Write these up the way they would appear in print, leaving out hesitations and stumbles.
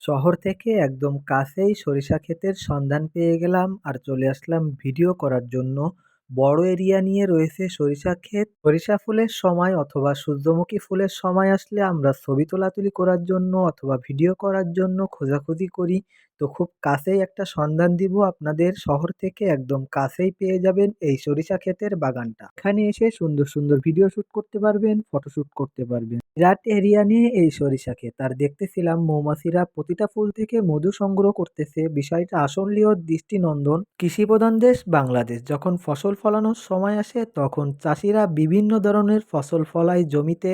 শহর থেকে একদম কাছেই সরিষা ক্ষেতের সন্ধান পেয়ে গেলাম আর চলে আসলাম ভিডিও করার জন্য। বড় এরিয়া নিয়ে রয়েছে সরিষা ক্ষেত। সরিষা ফুলের সময় অথবা সূর্যমুখী ফুলের সময় আসলে আমরা ছবি তোলাতুলি করার জন্য অথবা ভিডিও করার জন্য খোঁজাখুঁজি করি। তো খুব কাছেই একটা সন্ধান দিব আপনাদের, শহর থেকে একদম কাছেই পেয়ে যাবেন এই সরিষা ক্ষেতের বাগানটা। এখানে এসে সুন্দর সুন্দর ভিডিও শুট করতে পারবেন, ফটোশুট করতে পারবেন। বিরাট এরিয়া নিয়ে এই সরিষা ক্ষেত, আর দেখতেছিলাম মৌমাছিরা প্রতিটা ফুল থেকে মধু সংগ্রহ করতেছে। বিষয়টা আসলেও দৃষ্টিনন্দন। কৃষি প্রধান দেশ বাংলাদেশ, যখন ফসল ফলানোর সময় আসে তখন চাষিরা বিভিন্ন ধরনের ফসল ফলায় জমিতে।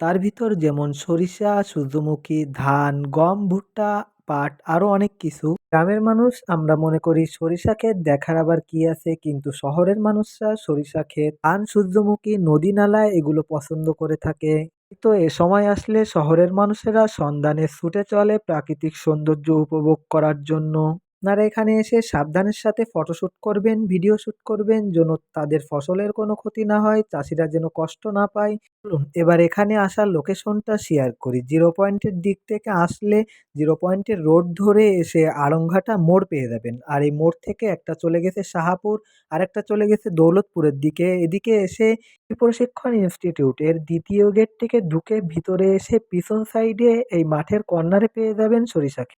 তার ভিতর যেমন সরিষা, সূর্যমুখী, ধান, গম, ভুট্টা, পাট, আরো অনেক কিছু। গ্রামের মানুষ আমরা মনে করি সরিষা ক্ষেত দেখার আবার কি আছে, কিন্তু শহরের মানুষরা সরিষা ক্ষেত, ধান, সূর্যমুখী, নদী নালা এগুলো পছন্দ করে থাকে। তো এ সময় আসলে শহরের মানুষেরা সন্ধানে ছুটে চলে প্রাকৃতিক সৌন্দর্য উপভোগ করার জন্য। আপনারা এখানে এসে সাবধানের সাথে ফটোশুট করবেন, ভিডিও শুট করবেন, যেন তাদের ফসলের কোনো ক্ষতি না হয়, চাষিরা যেন কষ্ট না পায়। চলুন এবার এখানে আসার লোকেশনটা শেয়ার করি। জিরো পয়েন্টের দিক থেকে আসলে জিরো পয়েন্টের রোড ধরে এসে আড়ংঘাটা মোড় পেয়ে যাবেন। আর এই মোড় থেকে একটা চলে গেছে শাহাপুর, আরেকটা চলে গেছে দৌলতপুরের দিকে। এদিকে এসে প্রশিক্ষণ ইনস্টিটিউট এর দ্বিতীয় গেট থেকে ঢুকে ভিতরে এসে পিছন সাইডে এই মাঠের কর্নারে পেয়ে যাবেন সরিষা ক্ষেত।